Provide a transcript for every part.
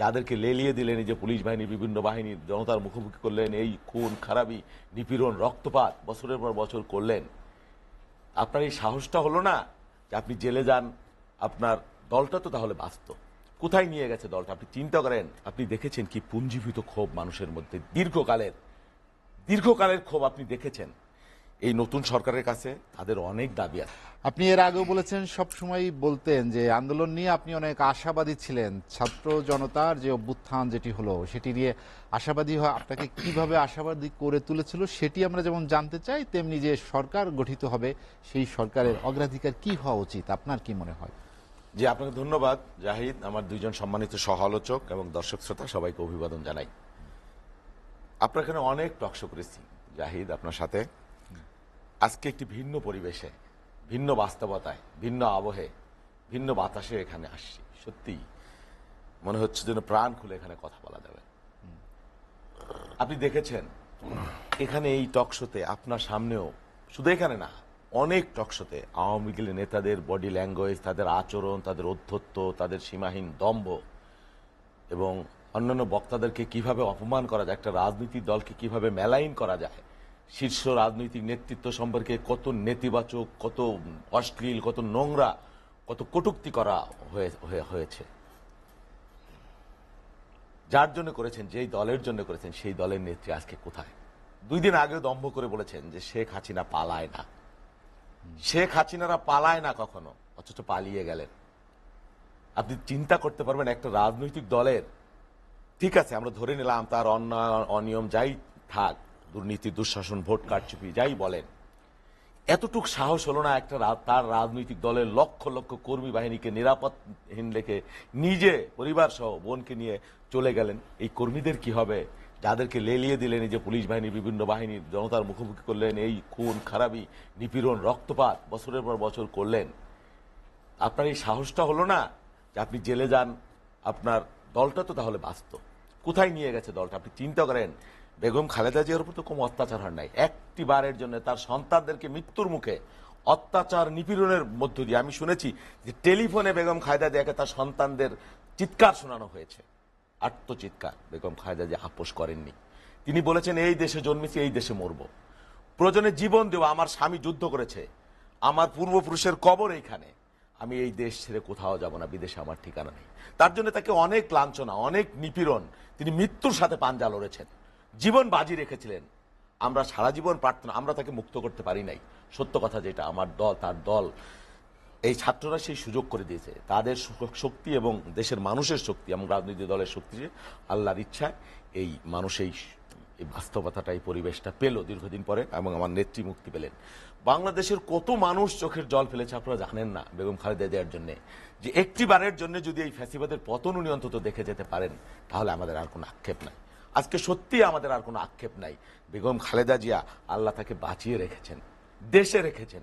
যাদেরকে লেলিয়ে দিলেন, এই যে পুলিশ বাহিনী, বিভিন্ন বাহিনীর জনতার মুখোমুখি করলেন, এই খুন খারাপি, নিপীড়ন, রক্তপাত বছরের পর বছর করলেন, আপনার এই সাহসটা হলো না যে আপনি জেলে যান? আপনার দলটা তো তাহলে বাঁচত। কোথায় নিয়ে গেছে দলটা? আপনি চিন্তা করেন। আপনি দেখেছেন কি পুঞ্জীভূত ক্ষোভ মানুষের মধ্যে, দীর্ঘকালের ক্ষোভ আপনি দেখেছেন। এই নতুন সরকারের কাছে তাদের অনেক দাবি আছে। আপনি এর আগেও বলেছেন, সব সময় বলতেন যে আন্দোলন নিয়ে আপনি অনেক আশাবাদী ছিলেন। ছাত্র জনতার যে অভ্যুত্থান যেটি হলো সেটি নিয়ে আশাবাদী হয়, আপনাকে কিভাবে আশাবাদী করে তুলেছিল সেটি আমরা যেমন জানতে চাই, তেমনি যে সরকার গঠিত হবে সেই সরকারের অগ্রাধিকার কি হওয়া উচিত আপনার কি মনে হয়? যে আপনাকে ধন্যবাদ জাহিদ, আমার দুইজন সম্মানিত সহ আলোচক এবং দর্শক শ্রোতা সবাইকে অভিবাদন জানাই। আপনার এখানে অনেক টকশো করেছি জাহিদ আপনার সাথে। আজকে একটি ভিন্ন পরিবেশে, ভিন্ন বাস্তবতায়, ভিন্ন আবহে, ভিন্ন বাতাসে এখানে আসছি। সত্যি মনে হচ্ছে যেন প্রাণ খুলে এখানে কথা বলা যাবে। আপনি দেখেছেন এখানে এই টকশোতে, আপনার সামনেও, শুধু এখানে না, অনেক টকশোতে আওয়ামী লীগের নেতাদের বডি ল্যাঙ্গুয়েজ, তাদের আচরণ, তাদের অধ্যত্ব, তাদের সীমাহীন দম্ভ এবং অন্যান্য বক্তাদেরকে কিভাবে অপমান করা যায়, একটা রাজনৈতিক দলকে কিভাবে মেলাইন করা যায়, শীর্ষ রাজনৈতিক নেতৃত্ব সম্পর্কে কত নেতিবাচক, কত অশ্লীল, কত নোংরা, কত কটূক্তি করা হয়েছে। যার জন্য করেছেন, যেই দলের জন্য করেছেন, সেই দলের নেত্রী আজকে কোথায়? 2 দিন আগেও দম্ভ করে বলেছেন যে শেখ হাসিনা পালায় না। শেখ হাসিনারা পালায় না কখনো, অথচ পালিয়ে গেলেন। আপনি চিন্তা করতে পারবেন একটা রাজনৈতিক দলের, ঠিক আছে আমরা ধরে নিলাম তার অন্যায় অনিয়ম যাই থাক, দুর্নীতি, দুঃশাসন, ভোট কারচুপি যাই বলেন, এতটুক সাহস হলো না একটা তার রাজনৈতিক দলের লক্ষ লক্ষ কর্মী বাহিনীকে নিরাপদহীন রেখে নিজে পরিবার সহ বোনকে নিয়ে চলে গেলেন। এই কর্মীদের কি হবে যাদেরকে লেলিয়ে দিলেন, এই যে পুলিশ বাহিনী, বিভিন্ন বাহিনীর জনতার মুখোমুখি করলেন, এই খুন খারাপি, নিপীড়ন, রক্তপাত বছরের পর বছর করলেন? আপনার এই সাহসটা হলো না যে আপনি জেলে যান? আপনার দলটা তো তাহলে বাঁচত। কোথায় নিয়ে গেছে দলটা? আপনি চিন্তা করেন। বেগম খালেদা জিয়ার উপর তো কোনো অত্যাচার হয় নাই। একটি বারের জন্য তার সন্তানদেরকে মৃত্যুর মুখে অত্যাচার, নিপীড়নের মধ্য দিয়ে আমি শুনেছি যে টেলিফোনে বেগম খালেদা জিয়াকে তার সন্তানদের চিৎকার শোনানো হয়েছে, আত্মচিৎকার। বেগম খালেদা জিয়া আপোষ করেননি। তিনি বলেছেন এই দেশে জন্মেছি, এই দেশে মরব, প্রয়োজনে জীবন দেব। আমার স্বামী যুদ্ধ করেছে, আমার পূর্বপুরুষের কবর এইখানে, আমি এই দেশ ছেড়ে কোথাও যাব না, বিদেশে আমার ঠিকানা নেই। তার জন্য তাকে অনেক লাঞ্ছনা, অনেক নিপীড়ন, তিনি মৃত্যুর সাথে পাঞ্জা লড়েছেন, জীবন বাজি রেখেছিলেন। আমরা সারা জীবন প্রার্থনা, আমরা তাকে মুক্ত করতে পারি নাই। সত্য কথা যেটা, আমার দল, তার দল, এই ছাত্ররা সেই সুযোগ করে দিয়েছে। তাদের শক্তি এবং দেশের মানুষের শক্তি এবং রাজনৈতিক দলের শক্তি, আল্লাহর ইচ্ছায় এই মানুষ এই বাস্তবতাটা, এই পরিবেশটা পেল দীর্ঘদিন পরে, এবং আমার নেত্রী মুক্তি পেলেন। বাংলাদেশের কত মানুষ চোখের জল ফেলেছে আপনারা জানেন না বেগম খালেদা জিয়ার জন্য। যে একটি বারের জন্য যদি এই ফ্যাসিবাদের পতন উনি অন্তত দেখে যেতে পারেন, তাহলে আমাদের আর কোনো আক্ষেপ নাই। আজকে সত্যি আমাদের আর কোনো আক্ষেপ নাই। বেগম খালেদা জিয়া, আল্লাহ তাকে বাঁচিয়ে রেখেছেন, দেশে রেখেছেন।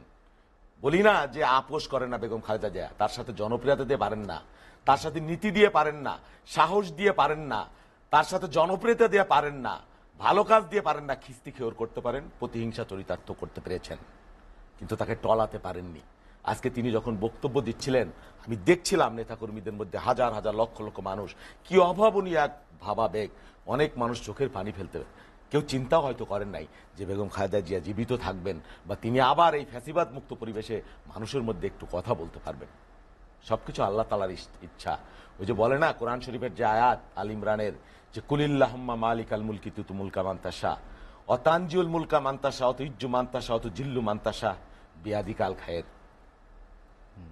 বলি না যে আপোষ করেন না বেগম খালেদা জিয়া, তার সাথে জনপ্রিয়তা দিয়ে পারেন না, তার সাথে নীতি দিয়ে পারেন না, সাহস দিয়ে পারেন না, তার সাথে জনপ্রিয়তা দিয়ে পারেন না, ভালো কাজ দিয়ে পারেন না। খিস্তি খেয়র করতে পারেন, প্রতিহিংসা চরিতার্থ করতে পেরেছেন, কিন্তু তাকে টলাতে পারেননি। আজকে তিনি যখন বক্তব্য দিচ্ছিলেন, আমি দেখছিলাম নেতাকর্মীদের মধ্যে হাজার হাজার লক্ষ লক্ষ মানুষ, কি অভাবনীয় এক ভাবাবেগ। অনেক মানুষ চোখের পানি ফেলতে, কেউ চিন্তাও হয়তো করেন নাই যে বেগম খালেদা জিয়া জীবিত থাকবেন, বা তিনি আবার এই ফ্যাসিবাদ মুক্ত পরিবেশে মানুষের মধ্যে একটু কথা বলতে পারবেন। সবকিছু আল্লাহ তাআলার ইচ্ছা। ওই যে বলে না কোরআন শরীফের যে আয়াত আল ইমরানের, যে কুলিল্লাহুম্মা মালিকাল মুলকি তুতু মুলকা মান তাশা ওয়া তানজিউল মুলকা মান তাশা ওয়া তুইজ্জু মান তাশা ওয়া তুজিল্লু মান তাশা বিয়াদিকাল খায়ের।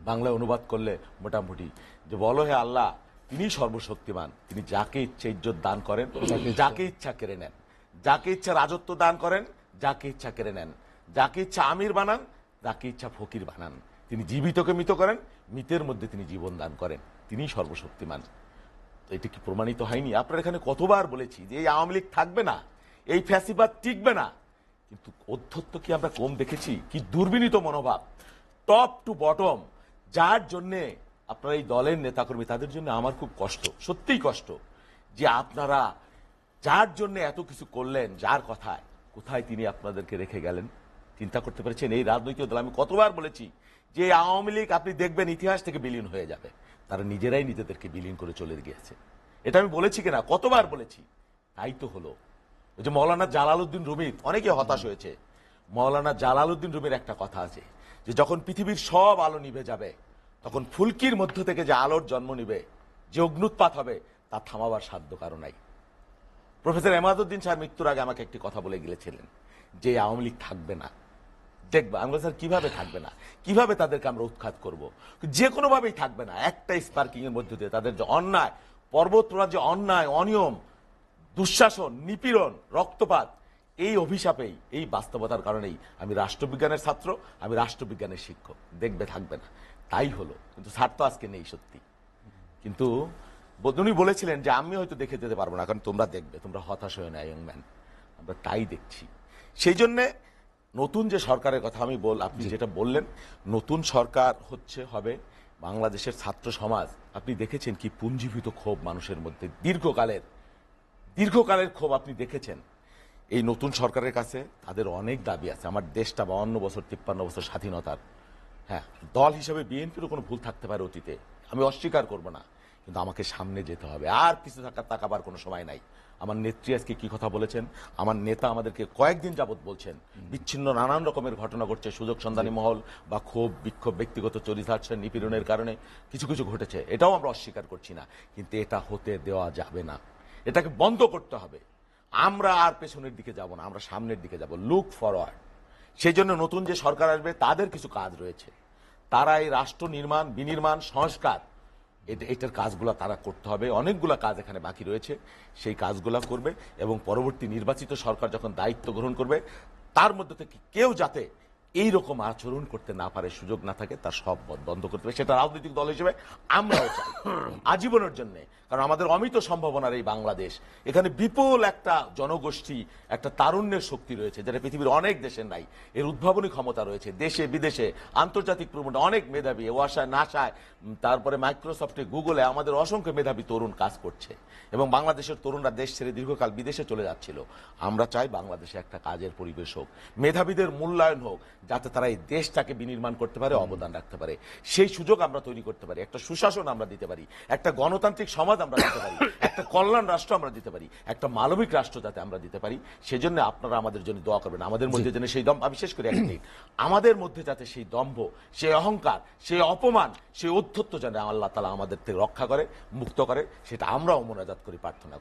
বাংলায় অনুবাদ করলে মোটামুটি যে বলো হে আল্লাহ, তিনি সর্বশক্তিমান, তিনি যাকে ইচ্ছা ইজ্জত দান করেন, যাকে ইচ্ছা কেড়ে নেন, যাকে ইচ্ছা রাজত্ব দান করেন, যাকে ইচ্ছা কেড়ে নেন, যাকে ইচ্ছা আমির বানান, যাকে ইচ্ছা ফকির বানান। তিনি জীবিতকে মৃত করেন, মৃতের মধ্যে তিনি জীবন দান করেন, তিনি সর্বশক্তিমান। তো এটা কি প্রমাণিত হয়নি? আপনার এখানে কতবার বলেছি যে এই আওয়ামী লীগ থাকবে না, এই ফ্যাসিবাদ টিকবে না, কিন্তু অধ্যত্ব কি আমরা কম দেখেছি? কি দুর্বিনীত মনোভাব, টপ টু বটম। যার জন্যে আপনারা এই দলের নেতাকর্মী, তাদের জন্য আমার খুব কষ্ট, সত্যিই কষ্ট, যে আপনারা যার জন্য এত কিছু করলেন, যার কথায়, কোথায় তিনি আপনাদেরকে রেখে গেলেন? চিন্তা করতে পেরেছেন? এই রাজনৈতিক দল, আমি কতবার বলেছি যে আওয়ামী লীগ আপনি দেখবেন ইতিহাস থেকে বিলীন হয়ে যাবে। তারা নিজেরাই নিজেদেরকে বিলীন করে চলে গিয়েছে। এটা আমি বলেছি কিনা, কতবার বলেছি। তাই তো হলো। ওই যে মৌলানা জালালউদ্দিন রুমি, অনেকে হতাশ হয়েছে। মৌলানা জালালউদ্দিন রুমির একটা কথা আছে যে যখন পৃথিবীর সব আলো নিভে যাবে তখন ফুলকির মধ্য থেকে যে আলোর জন্ম নিবে, যে অগ্নুৎপাত হবে, তা থামাবার সাধ্য কারো নাই। প্রফেসর এমাদউদ্দিন সাহেব মৃত্যুর আগে আমাকে একটি কথা বলে গিয়েছিলেন যে আওয়ামী লীগ থাকবে না। দেখবা আমি বলছি, স্যার কিভাবে থাকবে না, কিভাবে তাদেরকে আমরা উৎখাত করব? যে কোনো ভাবেই থাকবে না। একটা স্পার্কিং এর মধ্যে দিয়ে তাদের যে অন্যায়, পর্বতরা যে অন্যায়, অনিয়ম, দুঃশাসন, নিপীড়ন, রক্তপাত, এই অভিশাপেই, এই বাস্তবতার কারণেই আমি রাষ্ট্রবিজ্ঞানের ছাত্র, আমি রাষ্ট্রবিজ্ঞানের শিক্ষক। দেখবে থাকবে না, তাই হলো। কিন্তু স্যার তো আজকে নেই সত্যি। কিন্তু উনি বলেছিলেন যে আমি হয়তো দেখে যেতে পারবো না, কারণ তোমরা দেখবে, তোমরা হতাশ হয়ে না ইয়ং ম্যান। আমরা তাই দেখছি। সেই জন্যে নতুন যে সরকারের কথা আপনি যেটা বললেন, নতুন সরকার হবে বাংলাদেশের ছাত্র সমাজ। আপনি দেখেছেন কি পুঞ্জীভূত ক্ষোভ মানুষের মধ্যে, দীর্ঘকালের ক্ষোভ আপনি দেখেছেন। এই নতুন সরকারের কাছে তাদের অনেক দাবি আছে। আমার দেশটা 52 বছর 53 বছর স্বাধীনতার, হ্যাঁ, দল হিসেবে বিএনপিরও কোনো ভুল থাকতে পারে অতীতে, আমি অস্বীকার করব না, কিন্তু আমাকে সামনে যেতে হবে। আর কিছু তাকাবার কোনো সময় নাই। আমার নেত্রী আজকে কি কথা বলেছেন, আমার নেতা আমাদেরকে কয়েকদিন যাবত বলছেন, বিচ্ছিন্ন নানান রকমের ঘটনা ঘটছে, সুযোগ সন্ধানী মহল বা ক্ষোভ বিক্ষোভ, ব্যক্তিগত চরিতার্থের নিপীড়নের কারণে কিছু কিছু ঘটেছে, এটাও আমরা অস্বীকার করছি না। কিন্তু এটা হতে দেওয়া যাবে না, এটাকে বন্ধ করতে হবে। আমরা আর পেছনের দিকে যাব না, আমরা সামনের দিকে যাব, লুক ফরওয়ার্ড। সেই জন্য নতুন যে সরকার আসবে তাদের কিছু কাজ রয়েছে। তারা এই রাষ্ট্র নির্মাণ, বিনির্মাণ, সংস্কার, এটার কাজগুলো তারা করতে হবে। অনেকগুলো কাজ এখানে বাকি রয়েছে, সেই কাজগুলো করবে। এবং পরবর্তী নির্বাচিত সরকার যখন দায়িত্ব গ্রহণ করবে, তার মধ্যে থেকে কেউ যাতে এইরকম আচরণ করতে না পারে, সুযোগ না থাকে, তার সব বন্ধ করতে হবে। সেটা রাজনৈতিক দল হিসেবে আমরাও চাই আজীবনের জন্য। কারণ আমাদের অমিত সম্ভাবনার এই বাংলাদেশ, এখানে বিপুল একটা জনগোষ্ঠী, একটা তারুণ্যের শক্তি রয়েছে, যেটা পৃথিবীর অনেক দেশের নাই। এর উদ্ভাবনী ক্ষমতা রয়েছে দেশে বিদেশে, আন্তর্জাতিক প্রমোট, অনেক মেধাবী, ওয়াসায়, নাসায়, তারপরে মাইক্রোসফটে, গুগলে আমাদের অসংখ্য মেধাবী তরুণ কাজ করছে। এবং বাংলাদেশের তরুণরা দেশ ছেড়ে দীর্ঘকাল বিদেশে চলে যাচ্ছিল। আমরা চাই বাংলাদেশে একটা কাজের পরিবেশ হোক, মেধাবীদের মূল্যায়ন হোক, যাতে তারা এই দেশটাকে বিনির্মাণ করতে পারে, অবদান রাখতে পারে। সেই সুযোগ আমরা তৈরি করতে পারি, একটা সুশাসন আমরা দিতে পারি, একটা গণতান্ত্রিক সমাজ আমরা দিতে পারি, একটা কল্যাণ রাষ্ট্র আমরা দিতে পারি, একটা মানবিক রাষ্ট্র যাতে আমরা দিতে পারি। সেজন্য আপনারা আমাদের জন্য দোয়া করবেন। আমাদের মধ্যে যেন সেই দম্ভ, বিশেষ করে একদিন আমাদের মধ্যে যাতে সেই দম্ভ, সেই অহংকার, সেই অপমান, সেই অধ্যত্ব যেন আল্লাহ তাআলা আমাদের থেকে রক্ষা করে, মুক্ত করে, সেটা আমরাও মোনাজাত করি, প্রার্থনা করি।